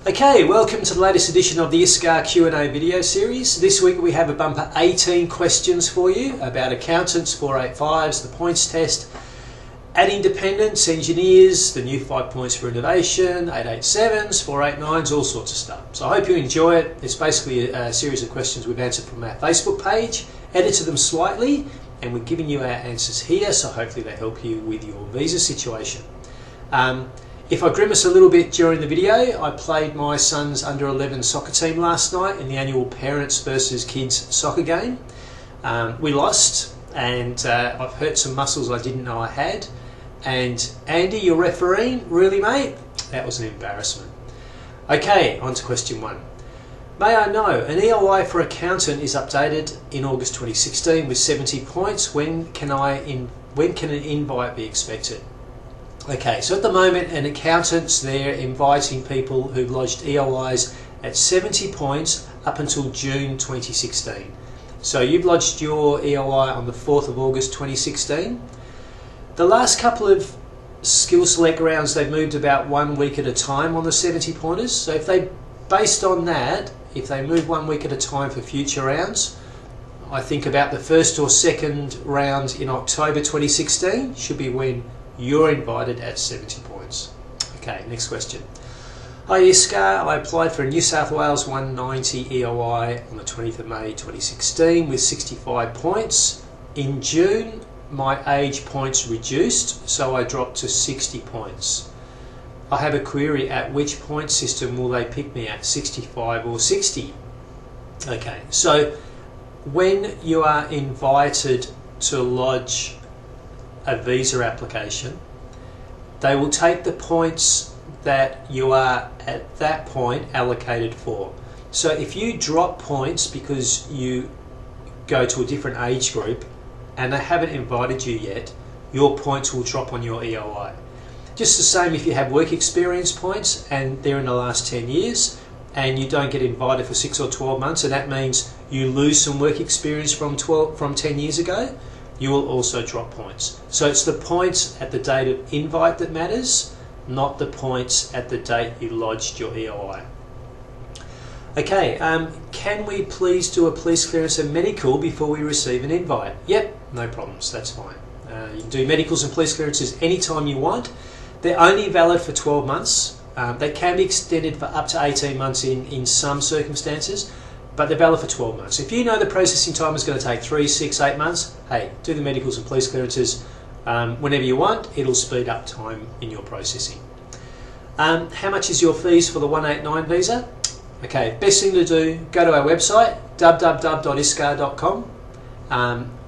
Okay, welcome to the latest edition of the Iscah Q&A video series. This week we have a bumper 18 questions for you about accountants, 485s, the points test, and independents, engineers, the new 5 points for innovation, 887s, 489s, all sorts of stuff. So I hope you enjoy it. It's basically a series of questions we've answered from our Facebook page, edited them slightly, and we're giving you our answers here, so hopefully they help you with your visa situation. If I grimace a little bit during the video, I played my son's under-11 soccer team last night in the annual Parents versus Kids soccer game. We lost, and I've hurt some muscles I didn't know I had. And Andy, your referee, really mate? That was an embarrassment. Okay, on to question 1. May I know, an EOI for accountant is updated in August 2016 with 70 points. When can an invite be expected? Okay, so at the moment an accountant's there inviting people who've lodged EOIs at 70 points up until June 2016. So you've lodged your EOI on the 4th of August 2016. The last couple of skill select rounds they've moved about 1 week at a time on the 70 pointers. So if they, based on that, if they move 1 week at a time for future rounds, I think about the first or second round in October 2016 should be when you're invited at 70 points. Okay, next question. Hi Iscah, I applied for a New South Wales 190 EOI on the 20th of May 2016 with 65 points. In June, my age points reduced, so I dropped to 60 points. I have a query, at which point system will they pick me at, 65 or 60? Okay, so when you are invited to lodge a visa application, they will take the points that you are at that point allocated for. So if you drop points because you go to a different age group and they haven't invited you yet, your points will drop on your EOI. Just the same if you have work experience points and they're in the last 10 years and you don't get invited for 6 or 12 months, and that means you lose some work experience from 10 years ago, you will also drop points. So it's the points at the date of invite that matters, not the points at the date you lodged your EOI. Okay, can we please do a police clearance and medical before we receive an invite? Yep, no problems, that's fine. You can do medicals and police clearances anytime you want. They're only valid for 12 months. They can be extended for up to 18 months in some circumstances, but they're valid for 12 months. If you know the processing time is going to take 3, 6, 8 months, hey, do the medicals and police clearances whenever you want. It'll speed up time in your processing. How much is your fees for the 189 visa? Okay, best thing to do, go to our website, www.iscah.com.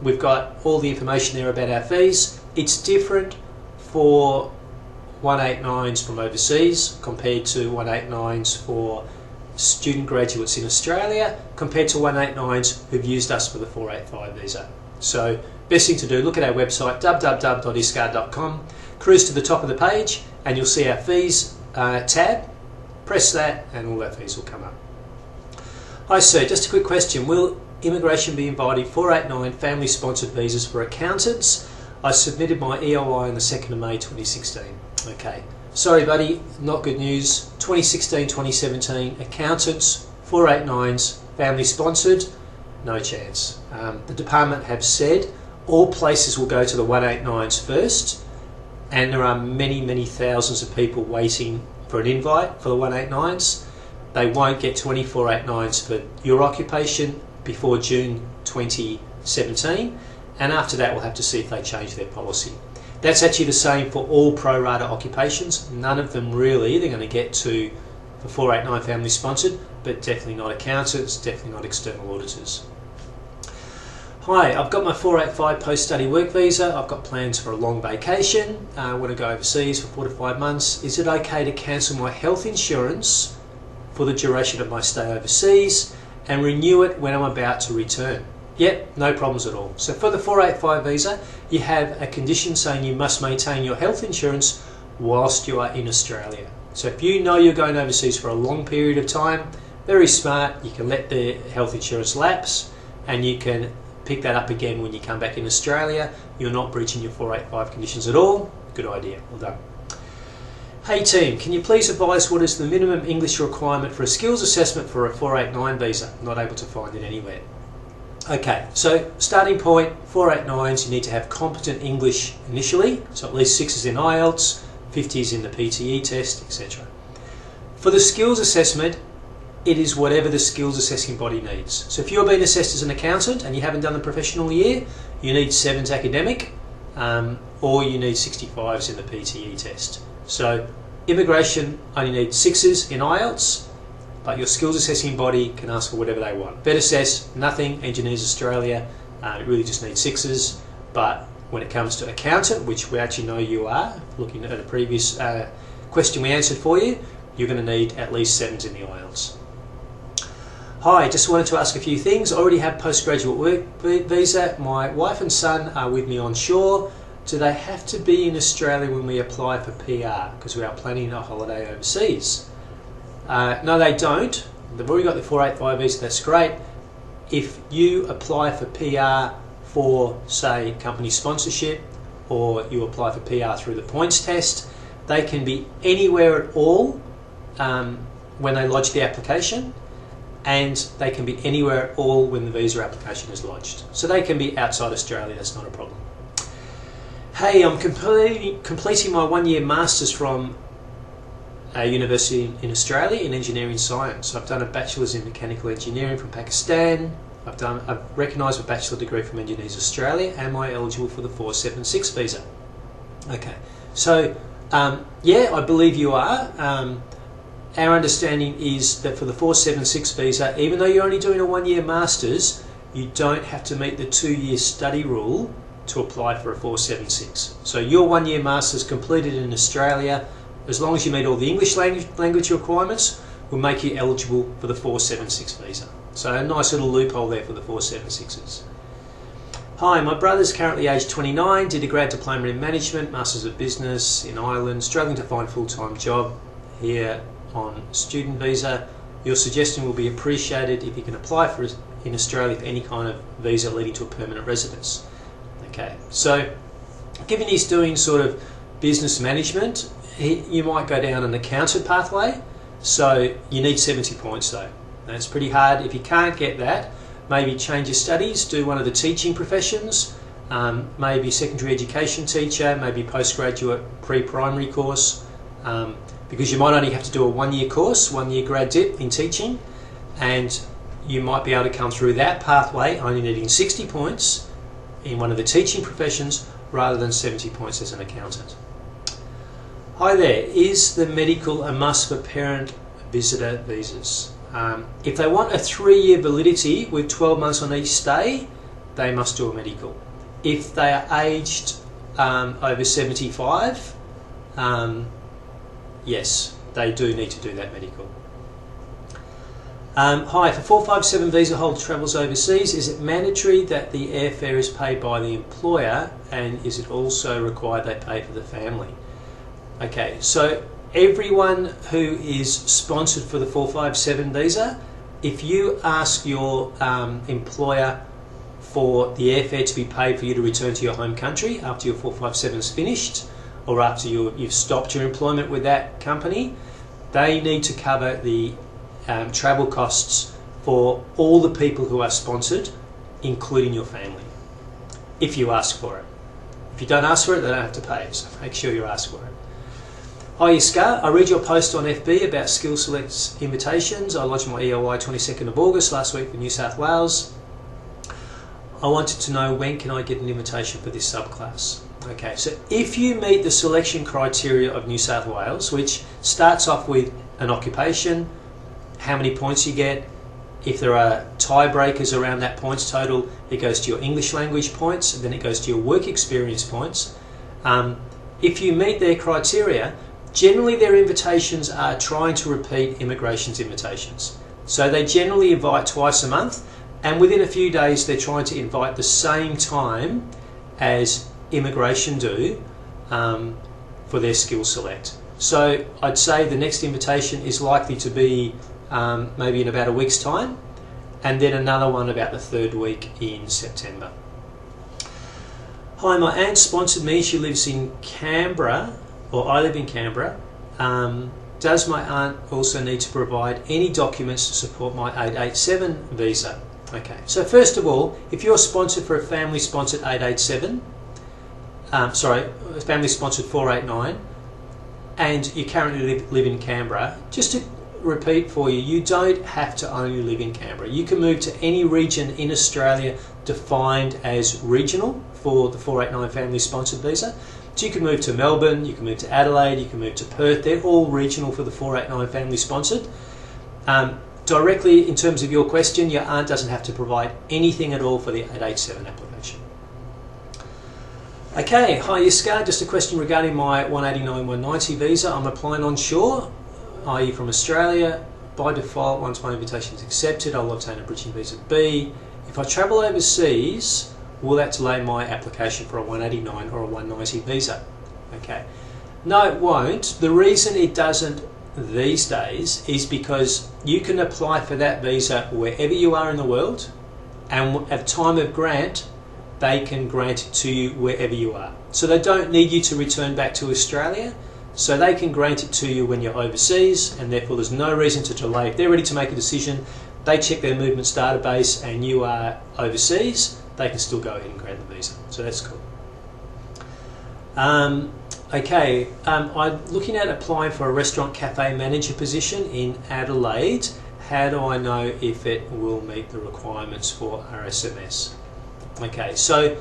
We've got all the information there about our fees. It's different for 189s from overseas compared to 189s for student graduates in Australia compared to 189s who've used us for the 485 visa. So best thing to do, look at our website www.iscah.com, cruise to the top of the page and you'll see our fees tab. Press that and all our fees will come up. Hi sir, just a quick question. Will immigration be inviting 489 family sponsored visas for accountants? I submitted my EOI on the 2nd of May 2016. Okay. Sorry buddy, not good news. 2016-2017, accountants, 489s, family sponsored, no chance. The department have said all places will go to the 189s first, and there are many, many thousands of people waiting for an invite for the 189s. They won't get 489s for your occupation before June 2017, and after that we'll have to see if they change their policy. That's actually the same for all Prorata occupations. None of them really they're going to get to for 489 family sponsored, but definitely not accountants, definitely not external auditors. Hi, I've got my 485 post-study work visa. I've got plans for a long vacation. I want to go overseas for 4 to 5 months. Is it okay to cancel my health insurance for the duration of my stay overseas and renew it when I'm about to return? Yep, no problems at all. So for the 485 visa, you have a condition saying you must maintain your health insurance whilst you are in Australia. So if you know you're going overseas for a long period of time, very smart, you can let the health insurance lapse and you can pick that up again when you come back in Australia. You're not breaching your 485 conditions at all. Good idea, well done. Hey team, can you please advise what is the minimum English requirement for a skills assessment for a 489 visa? Not able to find it anywhere. Okay, so starting point, 489s, you need to have competent English initially, so at least 6s in IELTS, 50s in the PTE test, etc. For the skills assessment, it is whatever the skills assessing body needs. So if you're being assessed as an accountant and you haven't done the professional year, you need 7s academic, or you need 65s in the PTE test. So immigration only needs 6s in IELTS, but your skills assessing body can ask for whatever they want. Vet Assess, nothing, Engineers Australia, it really just needs 6s, but when it comes to accountant, which we actually know you are, looking at a previous question we answered for you, you're going to need at least 7s in the IELTS. Hi, just wanted to ask a few things. I already have postgraduate work visa. My wife and son are with me on shore. Do they have to be in Australia when we apply for PR? Because we are planning a holiday overseas. No, they don't. They've already got the 485 visa, that's great. If you apply for PR for, say, company sponsorship, or you apply for PR through the points test, they can be anywhere at all when they lodge the application, and they can be anywhere at all when the visa application is lodged. So they can be outside Australia, that's not a problem. Hey, I'm completing my 1-year Masters from a university in Australia in engineering science. I've done a Bachelor's in Mechanical Engineering from Pakistan. I've recognised a bachelor degree from Engineers Australia. Am I eligible for the 476 visa? Okay, so yeah, I believe you are. Our understanding is that for the 476 visa, even though you're only doing a 1-year Masters, you don't have to meet the 2-year study rule to apply for a 476. So your 1-year Masters completed in Australia, as long as you meet all the English language requirements, will make you eligible for the 476 visa. So a nice little loophole there for the 476s. Hi, my brother's currently aged 29, did a grad diploma in management, Masters of Business in Ireland, struggling to find a full-time job here on student visa. Your suggestion will be appreciated if he can apply for in Australia for any kind of visa leading to a permanent residence. Okay, so given he's doing sort of business management, you might go down an accountant pathway, so you need 70 points though. That's pretty hard. If you can't get that, maybe change your studies, do one of the teaching professions, maybe secondary education teacher, maybe postgraduate pre-primary course, because you might only have to do a 1-year course, 1-year grad dip in teaching, and you might be able to come through that pathway only needing 60 points in one of the teaching professions rather than 70 points as an accountant. Hi there, is the medical a must for parent visitor visas? If they want a 3-year validity with 12 months on each stay, they must do a medical. If they are aged over 75, yes, they do need to do that medical. Hi, if a 457 visa holder travels overseas, is it mandatory that the airfare is paid by the employer, and is it also required they pay for the family? Okay, so everyone who is sponsored for the 457 visa, if you ask your employer for the airfare to be paid for you to return to your home country after your 457 is finished, or after you've stopped your employment with that company, they need to cover the travel costs for all the people who are sponsored, including your family, if you ask for it. If you don't ask for it, they don't have to pay it, so make sure you ask for it. Hi Iscah, I read your post on FB about Skill Select's invitations. I lodged my EOI 22nd of August last week for New South Wales. I wanted to know, when can I get an invitation for this subclass? Okay, so if you meet the selection criteria of New South Wales, which starts off with an occupation, how many points you get, if there are tiebreakers around that points total, it goes to your English language points, and then it goes to your work experience points. If you meet their criteria, generally their invitations are trying to repeat immigration's invitations. So they generally invite twice a month, and within a few days they're trying to invite the same time as immigration do for their skill select. So I'd say the next invitation is likely to be maybe in about a week's time, and then another one about the 3rd week in September. Hi, my aunt sponsored me. She lives in Canberra, or I live in Canberra, Does my aunt also need to provide any documents to support my 887 visa? Okay, so first of all, if you're sponsored for a family-sponsored 887, family-sponsored 489, and you currently live in Canberra, just to repeat for you, you don't have to only live in Canberra. You can move to any region in Australia defined as regional for the 489 family-sponsored visa. So you can move to Melbourne, you can move to Adelaide, you can move to Perth. They're all regional for the 489 family-sponsored. Directly, in terms of your question, your aunt doesn't have to provide anything at all for the 887 application. Okay, hi Iscah, just a question regarding my 189-190 visa. I'm applying onshore, i.e. from Australia. By default, once my invitation is accepted, I'll obtain a bridging visa B. If I travel overseas, will that delay my application for a 189 or a 190 visa? Okay, no, it won't. The reason it doesn't these days is because you can apply for that visa wherever you are in the world, and at time of grant they can grant it to you wherever you are. So they don't need you to return back to Australia, so they can grant it to you when you're overseas, and therefore there's no reason to delay. If they're ready to make a decision, they check their movements database and you are overseas, they can still go ahead and grant the visa. So that's cool. I'm looking at applying for a restaurant cafe manager position in Adelaide. How do I know if it will meet the requirements for RSMS? Okay, so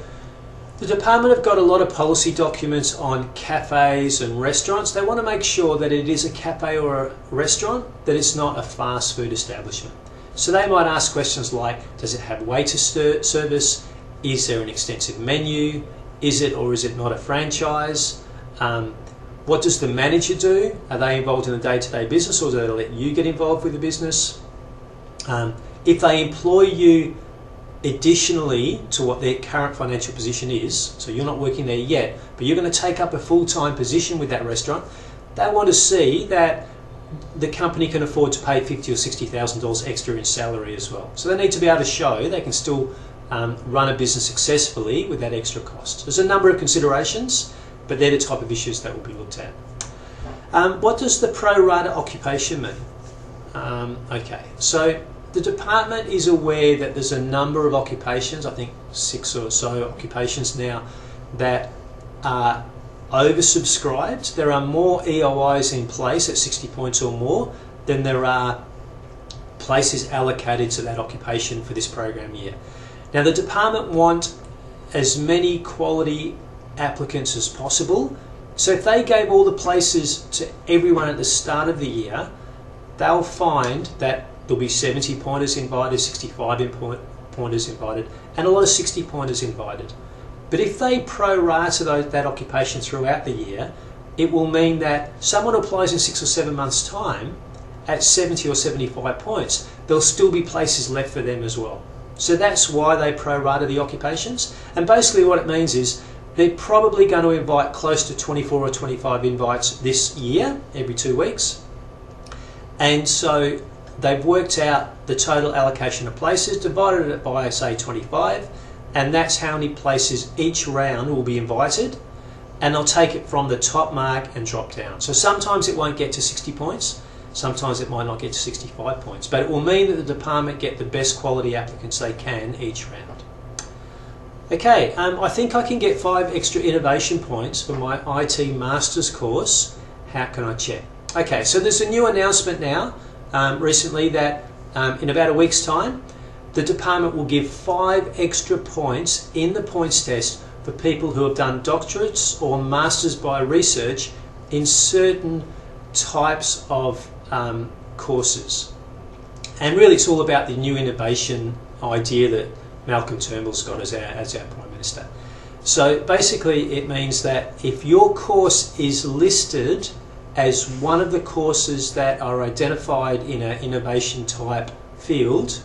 the department have got a lot of policy documents on cafes and restaurants. They want to make sure that it is a cafe or a restaurant, that it's not a fast food establishment. So they might ask questions like, does it have waiter service? Is there an extensive menu? Is it or is it not a franchise? What does the manager do? Are they involved in the day-to-day business, or do they let you get involved with the business? If they employ you additionally to what their current financial position is, so you're not working there yet, but you're going to take up a full-time position with that restaurant, they want to see that the company can afford to pay $50,000 or $60,000 extra in salary as well. So they need to be able to show they can still run a business successfully with that extra cost. There's a number of considerations, but they're the type of issues that will be looked at. What does the Prorata occupation mean? Okay, so the department is aware that there's a number of occupations, I think 6 or so occupations now, that are oversubscribed. There are more EOIs in place at 60 points or more than there are places allocated to that occupation for this program year. Now the department want as many quality applicants as possible, so if they gave all the places to everyone at the start of the year, they'll find that there'll be 70 pointers invited, 65 pointers invited, and a lot of 60 pointers invited. But if they prorata that occupation throughout the year, it will mean that someone who applies in 6 or 7 months' time at 70 or 75 points, there'll still be places left for them as well. So that's why they prorata the occupations. And basically what it means is they're probably going to invite close to 24 or 25 invites this year, every 2 weeks. And so they've worked out the total allocation of places, divided it by, say, 25, and that's how many places each round will be invited, and they'll take it from the top mark and drop down. So sometimes it won't get to 60 points, sometimes it might not get to 65 points, but it will mean that the department get the best quality applicants they can each round. Okay, I think I can get 5 extra innovation points for my IT Masters course. How can I check? Okay, so there's a new announcement now, recently, that in about a week's time, the department will give 5 extra points in the points test for people who have done doctorates or masters by research in certain types of courses. And really it's all about the new innovation idea that Malcolm Turnbull's got as our Prime Minister. So basically it means that if your course is listed as one of the courses that are identified in an innovation type field,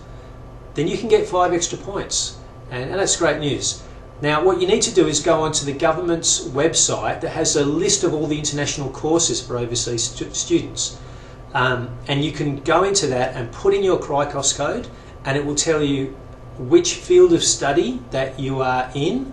then you can get 5 extra points, and that's great news. Now what you need to do is go onto the government's website that has a list of all the international courses for overseas students, and you can go into that and put in your CRICOS code, and it will tell you which field of study that you are in.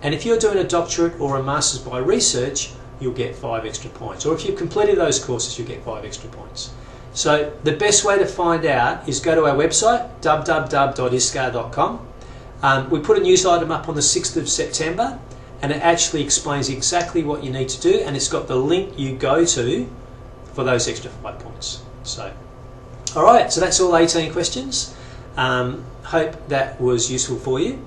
And if you're doing a doctorate or a master's by research, you'll get 5 extra points. Or if you've completed those courses, you'll get 5 extra points. So the best way to find out is go to our website, www.iscah.com. We put a news item up on the 6th of September, and it actually explains exactly what you need to do, and it's got the link you go to for those extra 5 points. So, all right, so that's all 18 questions. Hope that was useful for you.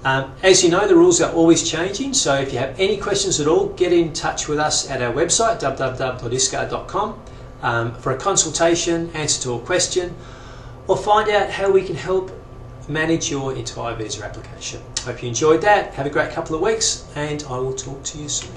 As you know, the rules are always changing, so if you have any questions at all, get in touch with us at our website, www.iscah.com, for a consultation, answer to a question, or find out how we can help manage your entire visa application. Hope you enjoyed that. Have a great couple of weeks, and I will talk to you soon.